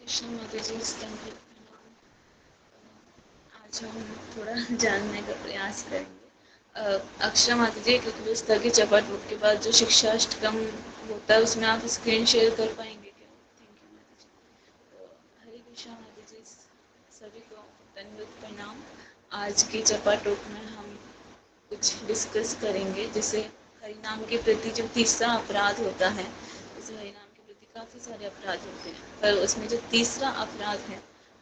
कृष्ण माता जी स्तंभ आज हम थोड़ा जानने का प्रयास करेंगे। अक्षरा माता जी एक पुस्तक की चपट बुक के बाद जो शिक्षाष्टकम होता है उसमें आप स्क्रीन शेयर कर पाएंगे क्या? थैंक यू माता जी। तो हरे कृष्णा माता जी सभी को दंडवत प्रणाम। आज की चपाटोक में हम कुछ डिस्कस करेंगे, जैसे हरिनाम के प्रति जो तीसरा अपराध होता है। जैसे हरिनाम के प्रति काफ़ी सारे अपराध होते हैं, पर उसमें जो तीसरा अपराध है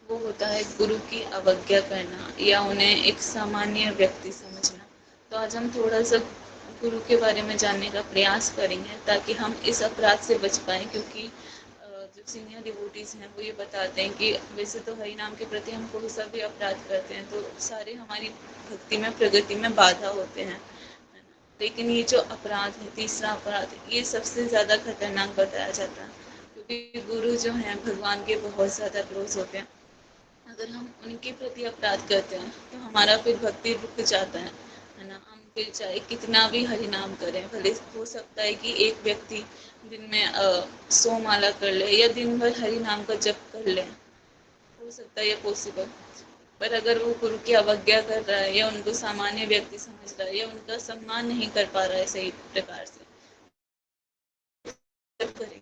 वो होता है गुरु की अवज्ञा करना या उन्हें एक सामान्य व्यक्ति समझना। तो आज हम थोड़ा सा गुरु के बारे में जानने का प्रयास करेंगे ताकि हम इस अपराध से बच पाएँ, क्योंकि जो सीनियर डिवोटीज़ हैं वो ये बताते हैं कि वैसे तो हरि नाम के प्रति हम कोई सा भी अपराध करते हैं तो सारे हमारी भक्ति में प्रगति में बाधा होते हैं, है ना। लेकिन ये जो अपराध है, तीसरा अपराध, ये सबसे ज़्यादा खतरनाक बताया जाता है, क्योंकि गुरु जो हैं भगवान के बहुत ज़्यादा क्लोज होते हैं। अगर हम उनके प्रति अपराध करते हैं तो हमारा फिर भक्ति रुक जाता है ना। हम फिर चाहे कितना भी हरि नाम करें, भले हो सकता है कि एक व्यक्ति दिन में 100 माला कर ले या दिन भर हरि नाम का जप कर ले, हो सकता है ये पॉसिबल। पर अगर वो गुरु की अवज्ञा कर रहा है या उनको सामान्य व्यक्ति समझ रहा है या उनका सम्मान नहीं कर पा रहा है सही प्रकार से, जब करें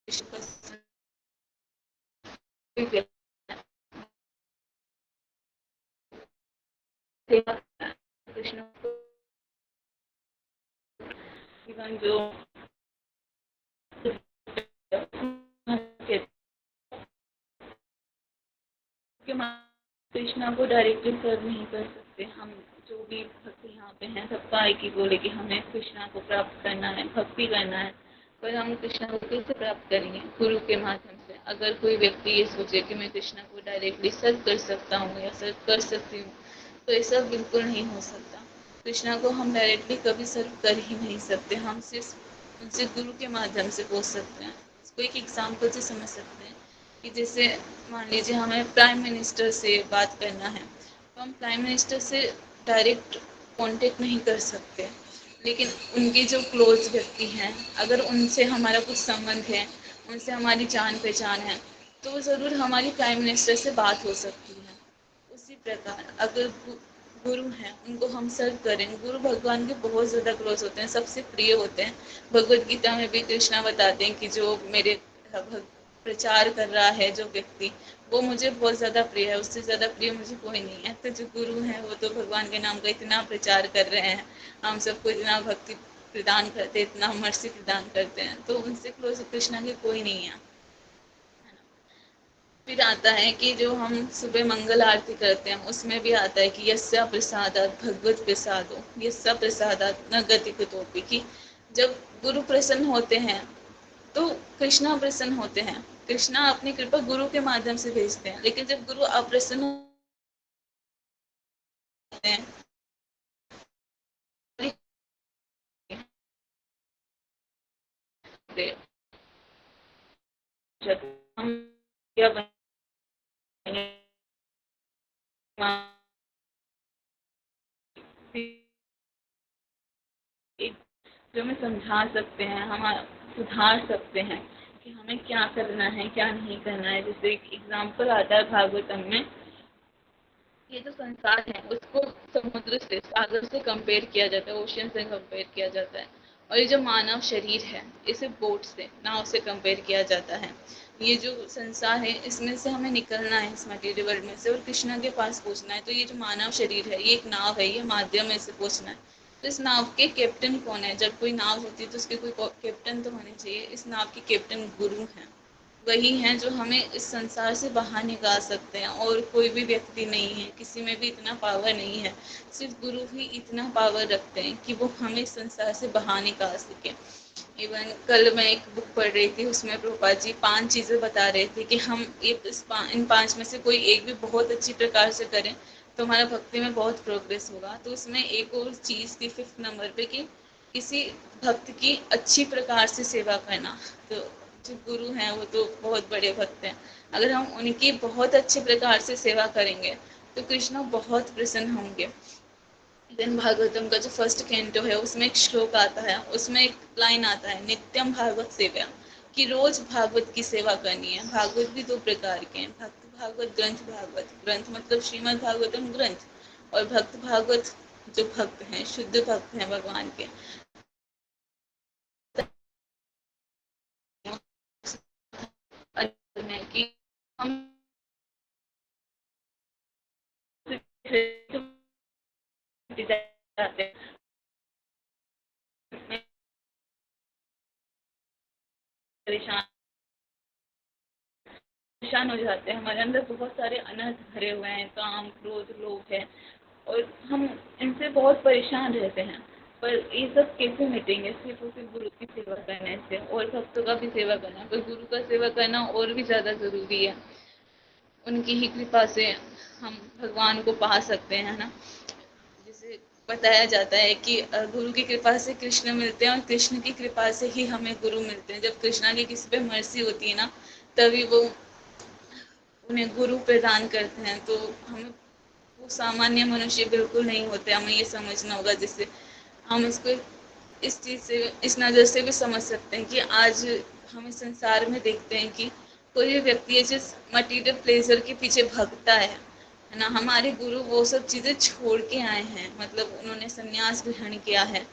कृष्ण जो कृष्णा को डायरेक्टली सर्व नहीं कर सकते हम। जो भी भक्त यहाँ पे हैं सबका एक ही बोले कि हमें कृष्णा को प्राप्त करना है, भक्ति करना है। पर हम कृष्णा को कैसे प्राप्त करेंगे? गुरु के माध्यम से। अगर कोई व्यक्ति ये सोचे कि मैं कृष्णा को डायरेक्टली सर्व कर सकता हूँ या सर्व कर सकती हूँ, तो ऐसा बिल्कुल नहीं हो सकता। कृष्णा को हम डायरेक्टली कभी सर्व कर ही नहीं सकते, हम सिर्फ उनसे गुरु के माध्यम से पहुँच सकते हैं। इसको एक एग्जाम्पल से समझ सकते हैं कि जैसे मान लीजिए हमें प्राइम मिनिस्टर से बात करना है, तो हम प्राइम मिनिस्टर से डायरेक्ट कांटेक्ट नहीं कर सकते, लेकिन उनके जो क्लोज व्यक्ति हैं, अगर उनसे हमारा कुछ संबंध है, उनसे हमारी जान पहचान है, तो ज़रूर हमारी प्राइम मिनिस्टर से बात हो सकती है। उसी प्रकार अगर गुरु हैं उनको हम सर्व करें, गुरु भगवान के बहुत ज़्यादा क्लोज होते हैं, सबसे प्रिय होते हैं। भगवद गीता में भी कृष्णा बताते हैं कि जो मेरे प्रचार कर रहा है जो व्यक्ति, वो मुझे बहुत ज़्यादा प्रिय है, उससे ज़्यादा प्रिय मुझे कोई नहीं है। तो जो गुरु हैं वो तो भगवान के नाम का इतना प्रचार कर रहे हैं, हम सबको इतना भक्ति प्रदान करते हैं, इतना मर्सी प्रदान करते हैं, तो उनसे क्लोज कृष्णा के कोई नहीं है। फिर आता है कि जो हम सुबह मंगल आरती करते हैं उसमें भी आता है कि यस्या प्रसादात भगवत प्रसादो यस्या प्रसादात न गति कुतोपि, कि जब गुरु प्रसन्न होते हैं तो कृष्णा प्रसन्न होते हैं। कृष्णा अपनी कृपा गुरु के माध्यम से भेजते हैं, लेकिन जब गुरु अप्रसन्न होते हैं, जब हम क्या जो हमें समझा सकते हैं, हम सुधार सकते हैं कि हमें क्या करना है क्या नहीं करना है। जैसे एक एग्जाम्पल आता है भागवतम में, ये जो संसार है उसको समुद्र से, सागर से कंपेयर किया जाता है, ओशियन से कंपेयर किया जाता है। और ये जो मानव शरीर है इसे बोट से, नाव से कंपेयर किया जाता है। ये जो संसार है इसमें से हमें निकलना है, इस मटेरियल वर्ल्ड में से, और कृष्णा के पास पहुंचना है। तो ये जो मानव शरीर है ये एक नाव है, ये माध्यम है, इसे पहुंचना है। तो इस नाव के कैप्टन कौन है? जब कोई नाव होती है तो उसके कोई कैप्टन तो होने चाहिए। इस नाव के कैप्टन गुरु हैं, वही हैं जो हमें इस संसार से बाहर निकाल सकते हैं, और कोई भी व्यक्ति नहीं है, किसी में भी इतना पावर नहीं है। सिर्फ गुरु ही इतना पावर रखते हैं कि वो हमें इस संसार से बाहर निकाल सके। इवन कल मैं एक बुक पढ़ रही थी, उसमें प्रभुपाद जी 5 चीज़ें बता रहे थे कि हम इन 5 में से कोई एक भी बहुत अच्छी प्रकार से करें तो हमारा भक्ति में बहुत प्रोग्रेस होगा। तो उसमें एक और चीज़ थी 5th नंबर पे कि किसी भक्त की अच्छी प्रकार से सेवा करना। तो जो गुरु हैं वो तो बहुत बड़े भक्त हैं, अगर हम उनकी बहुत अच्छे प्रकार से सेवा करेंगे तो कृष्ण बहुत प्रसन्न होंगे। देन भागवतम का जो फर्स्ट कैंटो है उसमें एक श्लोक आता है, उसमें एक लाइन आता है, नित्यम भागवत सेव्या, कि रोज भागवत की सेवा करनी है। भागवत भी दो प्रकार के हैं, भक्त भागवत, ग्रंथ भागवत। ग्रंथ मतलब श्रीमद् भागवतम ग्रंथ, और भक्त भागवत जो भक्त हैं, शुद्ध भक्त हैं भगवान के। कि हम जाते हैं, परेशान परेशान हो जाते हैं, हमारे अंदर बहुत सारे अनर्थ भरे हुए हैं, काम क्रोध लोभ है, और हम इनसे बहुत परेशान रहते हैं। पर ये सब कैसे मिटेंगे? सिर्फ और सिर्फ गुरु की सेवा करने से, और भक्तों का भी सेवा करना, पर गुरु का सेवा करना और भी ज़्यादा ज़रूरी है। उनकी ही कृपा से हम भगवान को पा सकते हैं, है ना। जैसे बताया जाता है कि गुरु की कृपा से कृष्ण मिलते हैं, और कृष्ण की कृपा से ही हमें गुरु मिलते हैं। जब कृष्णा की किसी पे मर्जी होती है ना, तभी वो उन्हें गुरु प्रदान करते हैं। तो हमें, वो सामान्य मनुष्य बिल्कुल नहीं होते, हमें ये समझना होगा। जिससे हम इसको इस चीज़ से, इस नज़र से भी समझ सकते हैं कि आज हम इस संसार में देखते हैं कि कोई भी व्यक्ति है जिस मटीरियल प्लेजर के पीछे भागता है ना। हमारे गुरु वो सब चीज़ें छोड़ के आए हैं, मतलब उन्होंने संन्यास ग्रहण किया है,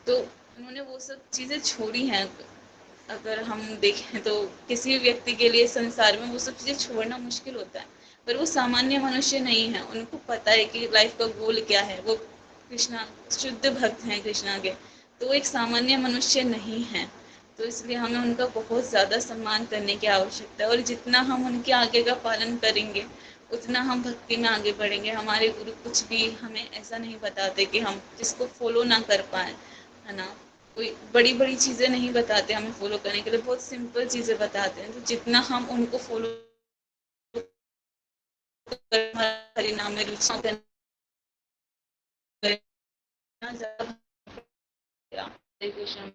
तो उन्होंने वो सब चीज़ें छोड़ी हैं। अगर हम देखें तो किसी भी व्यक्ति के लिए संसार में वो सब चीज़ें छोड़ना मुश्किल होता है, पर वो सामान्य मनुष्य नहीं है। उनको पता है कि लाइफ का गोल क्या है। वो कृष्णा शुद्ध भक्त हैं कृष्णा के, तो वो एक सामान्य मनुष्य नहीं है। तो इसलिए हमें उनका बहुत ज़्यादा सम्मान करने की आवश्यकता है, और जितना हम उनके आगे का पालन करेंगे, उतना हम भक्ति में आगे बढ़ेंगे। हमारे गुरु कुछ भी हमें ऐसा नहीं बताते कि हम जिसको फॉलो ना कर पाए, है ना। कोई बड़ी बड़ी चीज़ें नहीं बताते हमें फॉलो करने के लिए, बहुत सिंपल चीज़ें बताते हैं। तो जितना हम उनको फॉलो कर, हरि नाम में रुचि करना ज़्यादा, हरे कृष्ण,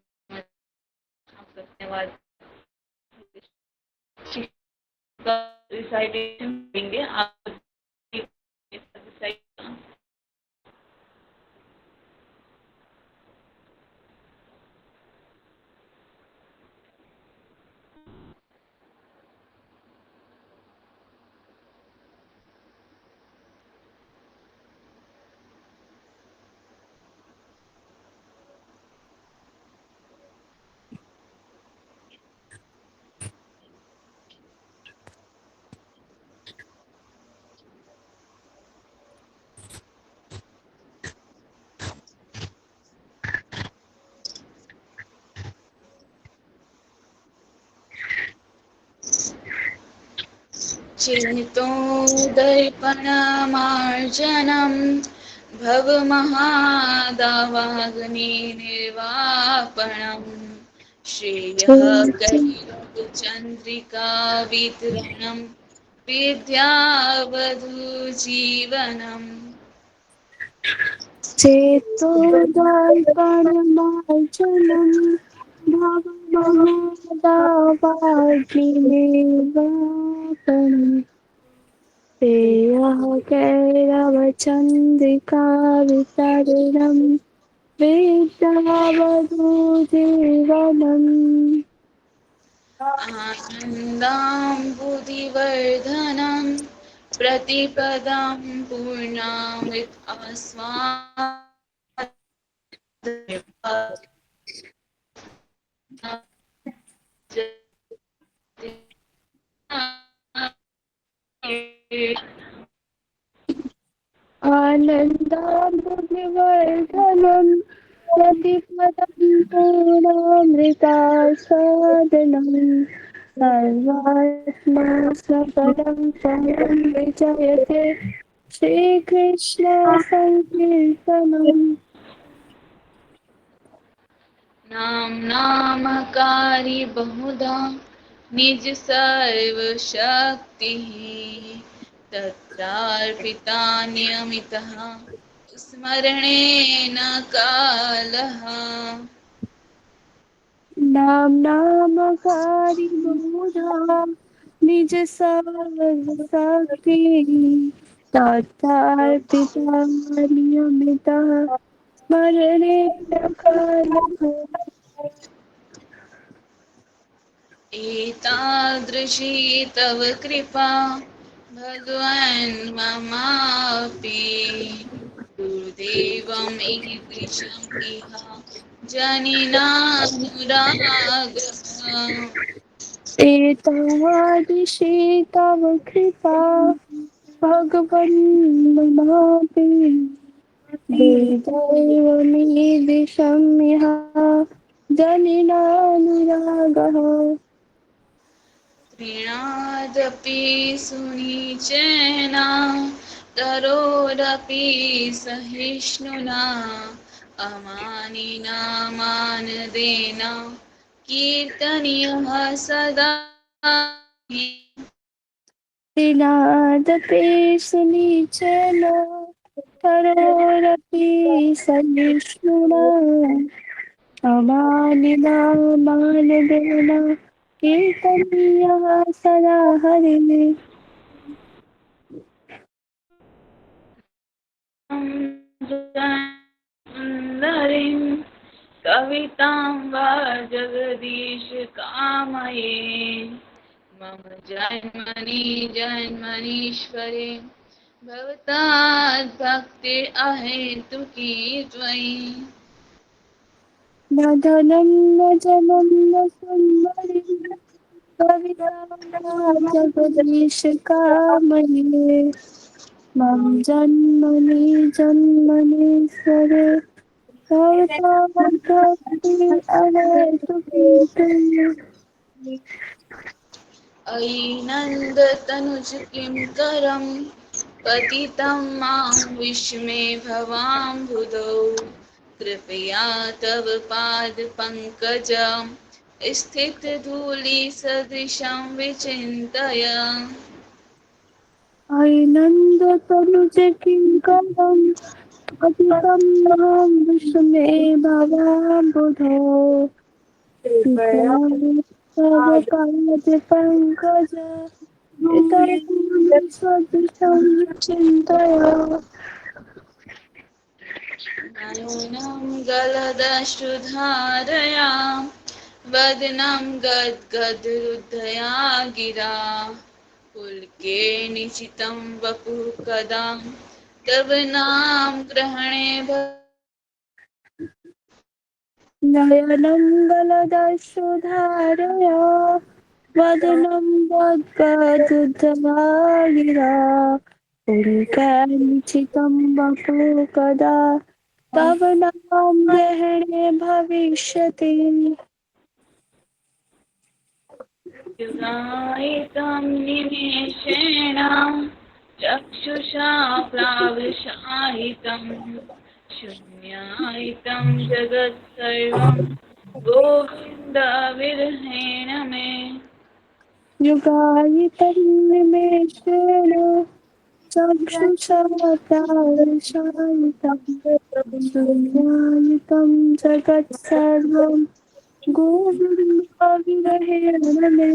आपका धन्यवाद। का रिसाइटेशन देंगे आप। चेतो दर्पणमार्जनं भवमहादावाग्निर्वापणम् श्रेयः कलियुगचन्द्रिका वितरणं विद्यावधूजीवनम्। चेतोदर्पणमार्जनं भवमहादावाग्निर्वापणम् श्रेयः कैरवचन्द्रिका वितरणं विद्यावधूजीवनम्। आनन्दाम्बुधिवर्धनं प्रतिपदां पूर्णामृत आस्वादयन् आनन्दाम्बुधिवर्धनं प्रतिपदं पूर्णामृतास्वादनम् सर्वात्मा सकलं परं विजयते श्रीकृष्ण संकीर्तनम्। नामकारी बहुधा निज सर्वशक्तिः तत्रार्पिता नियमितः स्मरणेन कालः। नाम नामकारी बहुधा निज सर्वशक्ति तथार्पिता नियमितः स्मरणे कालः। एतादृशी तव कृपा भगवन् ममापि दुर्दैवम् ईदृशम् इह जनिनानुरागः एतादृशी तव कृपा भगवन् ममापि दुर्दैवमीदृशं यः जनिनानुरागः प्रीणादपि सुनिचेन तरोरपि सहिष्णुना अमानिना मानदेन कीर्तनीयः सदा त्रिनादपि सुनिचन करोरपि सहिष्णुना अमानिना मानदेन कीर्तनीयः सदा हरिः सुन्दरीं कवितां वा जगदीश कामये मम जन्मनि जन्मनीश्वरे भवताद्भक्ति अहेतुकी त्वयि न धनं न जनं न सुन्दरीं कविता जगदीशकामये मम जन्मनि जन्मनीश्वरे भवताद्भक्ति अहेतुकीर्तने अयि नन्दतनुज किं करं पतितं मां विस्मे भवाम्बुधौ कृपया तव पादपङ्कजं स्थितधूलिसदृशं विचिन्तय नन्दतनुज किङ्करम् अधिकं मां विस्मे भवाम्बुधौ तव पादपङ्कज सदृशं चिन्तय नयनं गलदश्रुधारया वदनं गद्गदरुद्धया गिरा पुलके निशितं वपुः कदा तव नाम ग्रहणे नयनं गलदश्रुधारया वदनं गद्गदुद्धवागिरा पुलकानिचितं वपुः कदा तव नाम ग्रहणे भविष्यति युगायितं निमेषेण चक्षुषा प्लावशायितं शून्यायितं जगत्सर्वं गोविन्दविरहेण मे युगायितं निमेषेण चक्षुषा प्राणशायितं शून्यायितं जगत्सर्वं गोविन्दविरहेण मे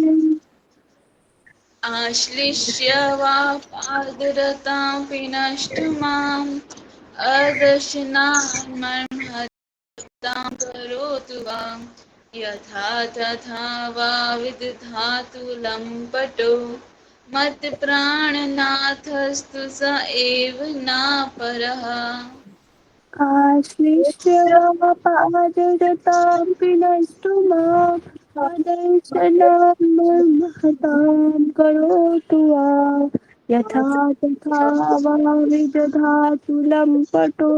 आश्लिष्य वा पादरतां विनष्टु माम् अदर्शनान्महत्तां करोतु वा यथा तथा वा विदधातु लम्पटो मत्प्राणनाथस्तु स एव नापरः आश्लिष्य वापादरतां नष्टु माम् अदर्शनमहतां करोतु वा यथा तथा वा विदधातु लम्पटो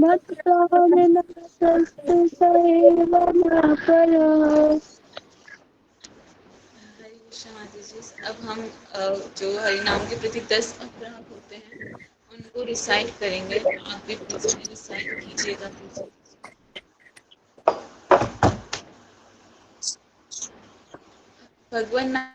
मत्प्राणनाथस्तु स एव नापरः हरे कृष्ण माता जी। अब हम जो हरि नाम के प्रति 10 अपराध होते हैं उनको रिसाइट करेंगे। आप भी प्लीज रिसाइट कीजिएगा प्लीज। भगवान नाम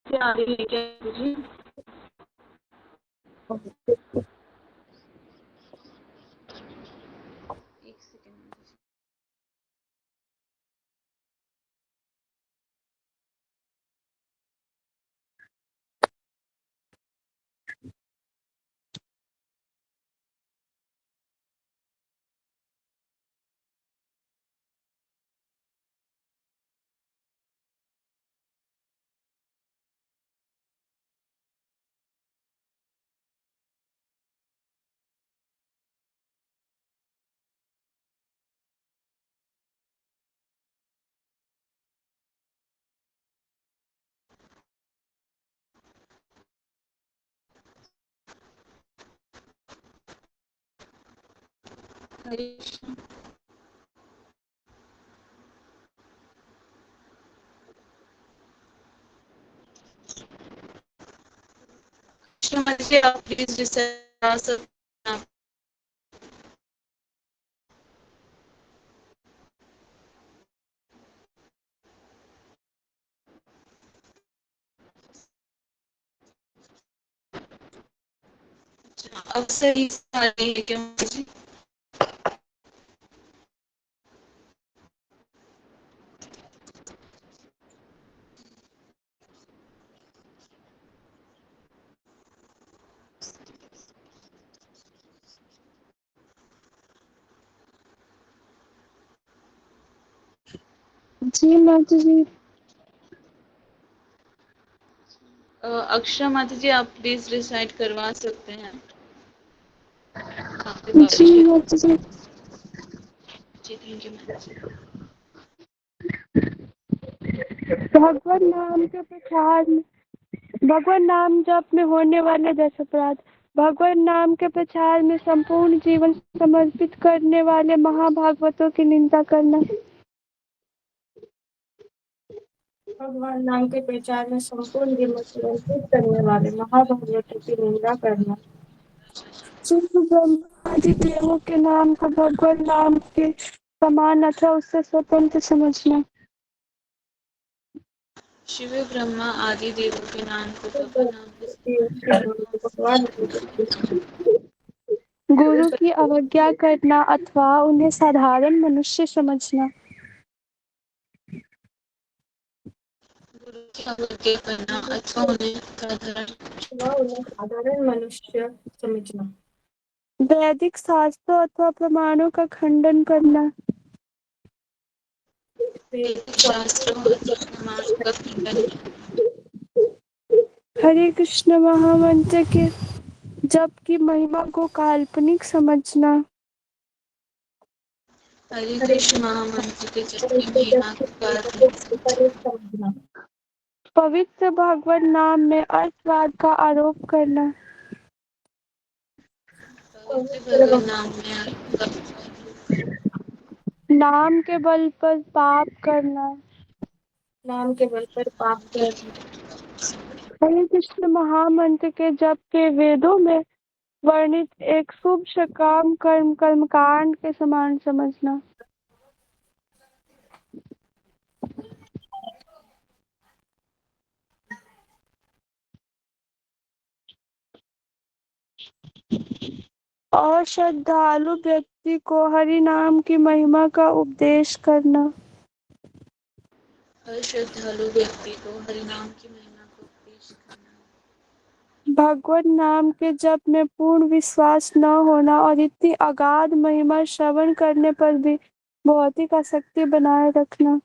से आगे लेके आए जी। एक सेकंड। हरे कृष्ण। कृष्ण माता जी आप प्लीज रिसेट करा सकते हैं। अब सही से आ रही है क्या माता जी? जी माता जी। अक्षरा माता जी आप प्लीज रिसाइट करवा सकते हैं। काफी जी बारिश है। माता जी। जी थैंक यू माता जी। भगवान नाम के प्रचार में, भगवान नाम जप में होने वाले 10 अपराध। भगवान नाम के प्रचार में संपूर्ण जीवन समर्पित करने वाले महाभागवतों की निंदा करना। भगवान नाम के प्रचार में संपूर्ण जीवन समर्पित करने वाले महाभागवतों की निंदा करना। शुद्ध ब्रह्मादि देवों के नाम को भगवान नाम के समान अथवा उससे स्वतंत्र समझना। शिव ब्रह्मा आदि देवों के नाम को भगवान नाम के समान गुरु की अवज्ञा करना अथवा उन्हें साधारण मनुष्य समझना। गुरु की अवज्ञा करना अथवा उन्हें साधारण मनुष्य समझना। वैदिक शास्त्रों अथवा प्रमाणों का खंडन करना। वैदिक शास्त्रों अथवा प्रमाणों का खंडन करना। हरे कृष्ण महामंत्र के जप की महिमा को काल्पनिक समझना। हरे कृष्ण महामंत्र के जप की महिमा को काल्पनिक समझना। पवित्र भगवत नाम में अर्थवाद का आरोप करना। पवित्र भगवान नाम में आपका नाम के बल पर पाप करना। नाम के बल पर पाप करना। हरे कृष्ण महामंत्र के जप के वेदों में वर्णित एक शुभ सकाम कर्मकांड के समान समझना। और श्रद्धालु व्यक्ति को हरि नाम की महिमा का उपदेश करना। हर श्रद्धालु व्यक्ति को हरि नाम की महिमा को उपदेश करना। भगवत नाम के जप में पूर्ण विश्वास न होना और इतनी अगाध महिमा श्रवण करने पर भी भौतिक आसक्ति बनाए रखना।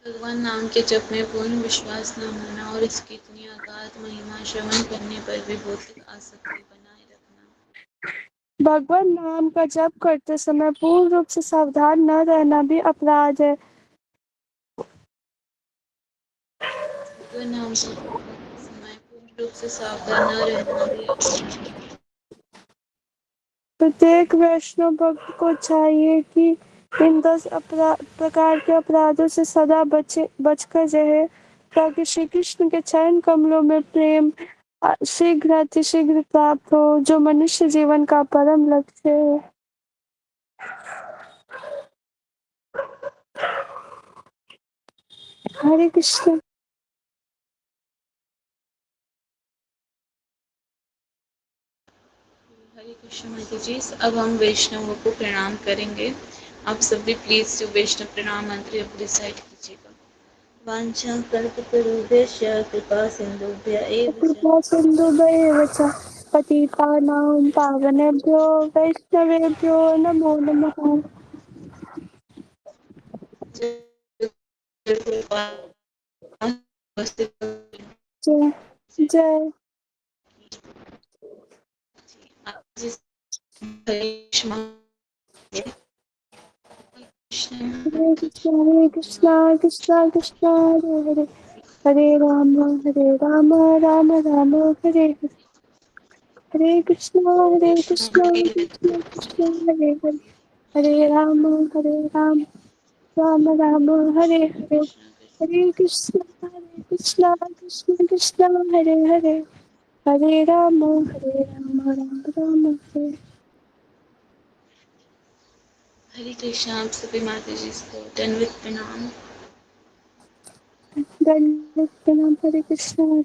भगवान नाम के जप में पूर्ण विश्वास न होना और इसकी इतनी अगाध महिमा श्रवण करने पर भी भौतिक आसक्ति बनाए रखना। भगवान नाम का जप करते समय पूर्ण रूप से सावधान न रहना भी अपराध है। भगवान नाम जप करते समय पूर्ण रूप से सावधान न रहना भी अपराध है। प्रत्येक वैष्णव भक्त को चाहिए कि इन 10 प्रकार के अपराधों से सदा बचकर रहे, ताकि श्री कृष्ण के चरण कमलों में प्रेम शीघ्र अतिशीघ्र प्राप्त हो, जो मनुष्य जीवन का परम लक्ष्य है। हरे कृष्ण। हरे कृष्ण माता जी। अब हम वैष्णवों को प्रणाम करेंगे। आप सभी प्लीज जो वैष्णव प्रणाम मंत्र रिसाइट कीजिएगा। वांछा कल्पतरुभ्यश्च कृपा सिंधुभ्य एव च कृपा सिन्धुभ्येव च पतितानां पावनेभ्यो वैष्णवेभ्यो नमो नमः। जय जय। हरे कृष्णा कृष्णा कृष्णा हरे हरे, हरे राम राम राम हरे हरे। हरे कृष्णा कृष्णा हरे हरे, हरे राम राम राम हरे हरे, हरे कृष्णा कृष्ण कृष्ण हरे हरे, हरे राम राम राम हरे। हरे कृष्णा। आप सभी माता जी को दंडवत प्रणाम। दंडवत प्रणाम। हरे कृष्णा।